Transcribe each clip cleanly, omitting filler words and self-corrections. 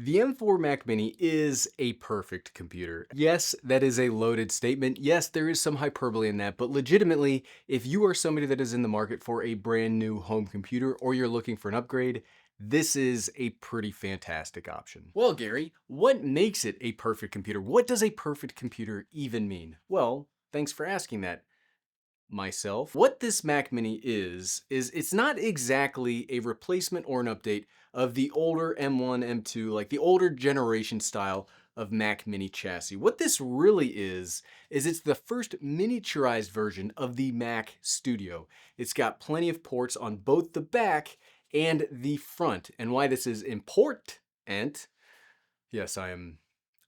The M4 Mac Mini is a perfect computer. Yes, that is a loaded statement. Yes, there is some hyperbole in that, but legitimately, if you are somebody that is in the market for a brand new home computer or you're looking for an upgrade, this is a pretty fantastic option. Well, Gary, what makes it a perfect computer? What does a perfect computer even mean? Well, thanks for asking that myself. What this Mac Mini is it's not exactly a replacement or an update of the older M1, M2, like the older generation style of Mac Mini chassis. What this really is it's the first miniaturized version of the Mac Studio. It's got plenty of ports on both the back and the front. And why this is important, yes, I'm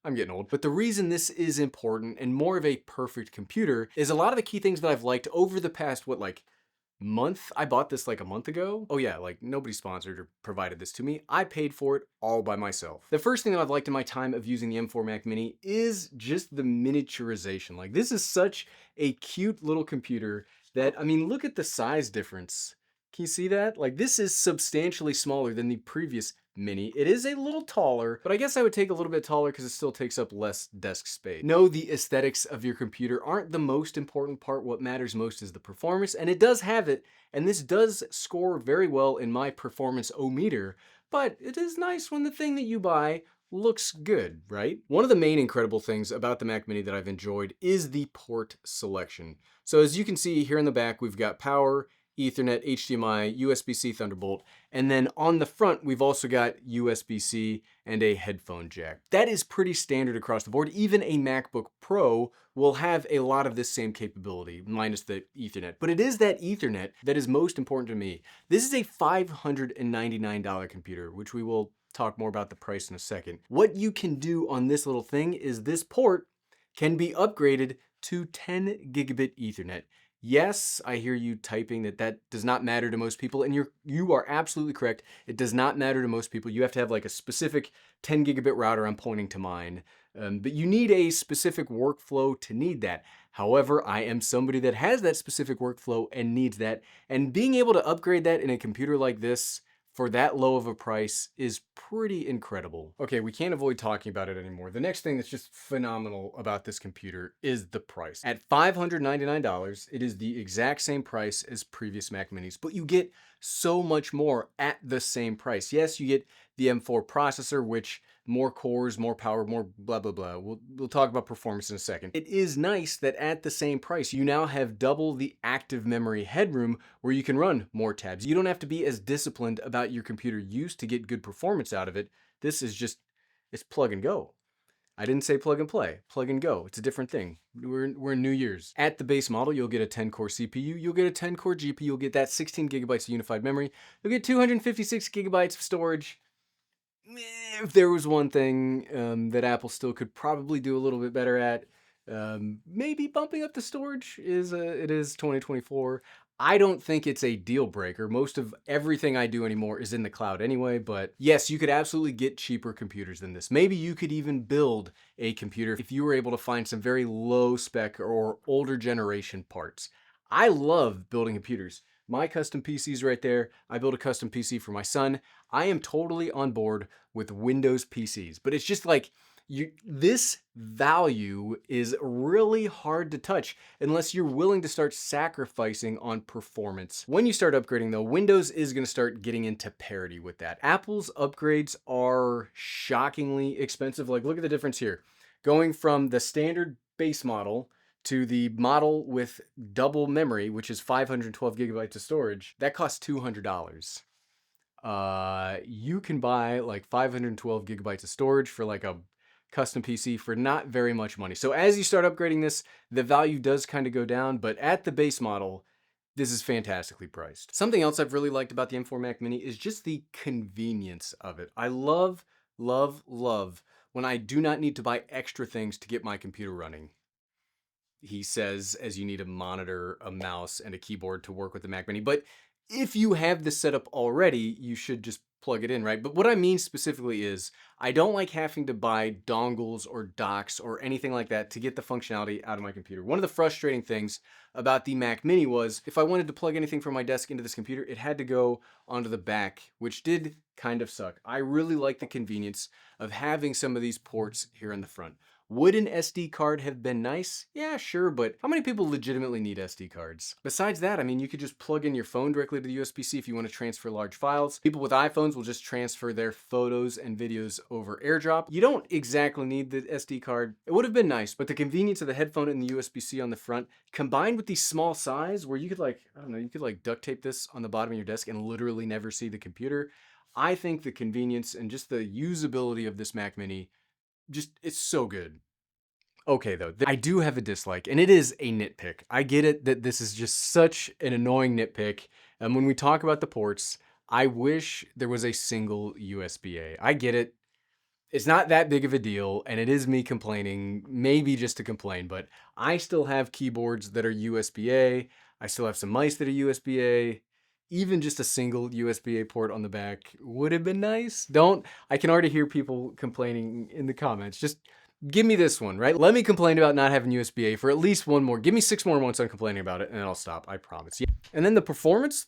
getting old. But the reason this is important and more of a perfect computer is a lot of the key things that I've liked over the past, like month? I bought this like a month ago. Oh yeah, like nobody sponsored or provided this to me. I paid for it all by myself. The first thing that I've liked in my time of using the M4 Mac Mini is just the miniaturization. Like this is such a cute little computer that, I mean, look at the size difference. Can you see that? Like this is substantially smaller than the previous Mini. It is a little taller, but I guess I would take a little bit taller because it still takes up less desk space. No, the aesthetics of your computer aren't the most important part. What matters most is the performance, and it does have it, and this does score very well in my performance-o-meter, but it is nice when the thing that you buy looks good, right? One of the main incredible things about the Mac Mini that I've enjoyed is the port selection. So as you can see here in the back, we've got power, Ethernet, HDMI, USB-C Thunderbolt, and then on the front, we've also got USB-C and a headphone jack. That is pretty standard across the board. Even a MacBook Pro will have a lot of this same capability, minus the Ethernet. But it is that Ethernet that is most important to me. This is a $599 computer, which we will talk more about the price in a second. What you can do on this little thing is this port can be upgraded to 10 gigabit Ethernet. Yes, I hear you typing that does not matter to most people, and you are absolutely correct. It does not matter to most people. You have to have like a specific 10 gigabit router. I'm pointing to mine, but you need a specific workflow to need that. However, I am somebody that has that specific workflow and needs that, and being able to upgrade that in a computer like this for that low of a price is pretty incredible. Okay, we can't avoid talking about it anymore. The next thing that's just phenomenal about this computer is the price. At $599, it is the exact same price as previous Mac Minis, but you get so much more at the same price. Yes, you get the M4 processor, which more cores, more power, more blah, blah, blah. We'll talk about performance in a second. It is nice that at the same price, you now have double the active memory headroom where you can run more tabs. You don't have to be as disciplined about your computer use to get good performance out of it. This is just, it's plug and go. I didn't say plug and play, plug and go. It's a different thing. We're in New Year's. At the base model, you'll get a 10-core CPU, you'll get a 10-core GPU, you'll get that 16 gigabytes of unified memory, you'll get 256 gigabytes of storage. If there was one thing that Apple still could probably do a little bit better at, maybe bumping up the storage it is 2024. I don't think it's a deal breaker. Most of everything I do anymore is in the cloud anyway, but yes, you could absolutely get cheaper computers than this. Maybe you could even build a computer if you were able to find some very low spec or older generation parts. I love building computers. My custom PC's right there. I built a custom PC for my son. I am totally on board with Windows PCs, but it's just like this value is really hard to touch unless you're willing to start sacrificing on performance. When you start upgrading though, Windows is going to start getting into parity with that. Apple's upgrades are shockingly expensive. Like look at the difference here. Going from the standard base model to the model with double memory, which is 512 gigabytes of storage, that costs $200. You can buy like 512 gigabytes of storage for like a custom PC for not very much money. So as you start upgrading this, the value does kind of go down, but at the base model, this is fantastically priced. Something else I've really liked about the M4 Mac Mini is just the convenience of it. I love, love, love when I do not need to buy extra things to get my computer running. He says as you need a monitor, a mouse, and a keyboard to work with the Mac Mini, but if you have this set up already, you should just plug it in, right? But what I mean specifically is I don't like having to buy dongles or docks or anything like that to get the functionality out of my computer. One of the frustrating things about the Mac Mini was if I wanted to plug anything from my desk into this computer, it had to go onto the back, which did kind of suck. I really like the convenience of having some of these ports here in the front. Would an SD card have been nice? Yeah, sure, but how many people legitimately need SD cards? Besides that, I mean, you could just plug in your phone directly to the USB-C if you want to transfer large files. People with iPhones will just transfer their photos and videos over AirDrop. You don't exactly need the SD card. It would have been nice, but the convenience of the headphone and the USB-C on the front, combined with the small size where you could I don't know, you could duct tape this on the bottom of your desk and literally never see the computer. I think the convenience and just the usability of this Mac Mini it's so good. Okay, though, I do have a dislike, and it is a nitpick. I get it that this is just such an annoying nitpick. And when we talk about the ports, I wish there was a single USB-A. I get it. It's not that big of a deal, and it is me complaining, maybe just to complain, but I still have keyboards that are USB-A. I still have some mice that are USB-A. Even just a single USB-A port on the back would have been nice. I can already hear people complaining in the comments. Just give me this one, right? Let me complain about not having USB-A for at least one more. Give me 6 more months on complaining about it, and then I'll stop. I promise. Yeah. And then the performance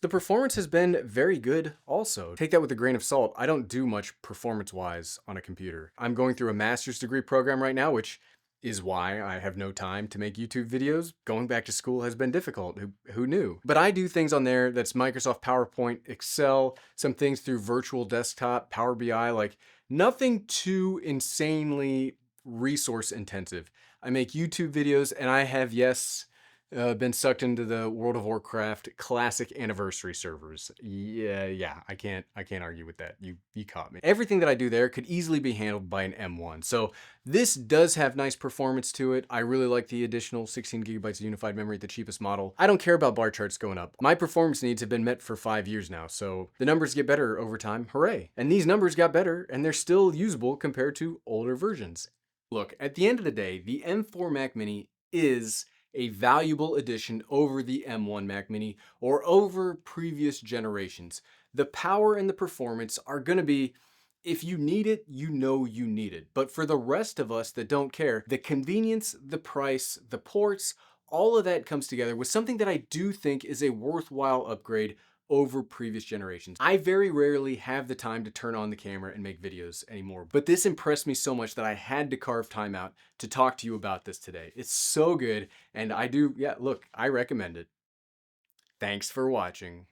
has been very good also. Take that with a grain of salt. I don't do much performance-wise on a computer. I'm going through a master's degree program right now, which is why I have no time to make YouTube videos. Going back to school has been difficult. Who knew? But I do things on there that's Microsoft PowerPoint, Excel, some things through Virtual Desktop, Power BI, nothing too insanely resource intensive. I make YouTube videos and I have, yes, been sucked into the World of Warcraft classic anniversary servers. Yeah, I can't argue with that. You caught me. Everything that I do there could easily be handled by an M1. So this does have nice performance to it. I really like the additional 16 gigabytes of unified memory at the cheapest model. I don't care about bar charts going up. My performance needs have been met for 5 years now, so the numbers get better over time. Hooray. And these numbers got better and they're still usable compared to older versions. Look, at the end of the day, the M4 Mac Mini is a valuable addition over the M1 Mac Mini or over previous generations. The power and the performance are going to be, if you need it, you know you need it. But for the rest of us that don't care, the convenience, the price, the ports, all of that comes together with something that I do think is a worthwhile upgrade over previous generations. I very rarely have the time to turn on the camera and make videos anymore, but this impressed me so much that I had to carve time out to talk to you about this today. It's so good, and I recommend it. Thanks for watching.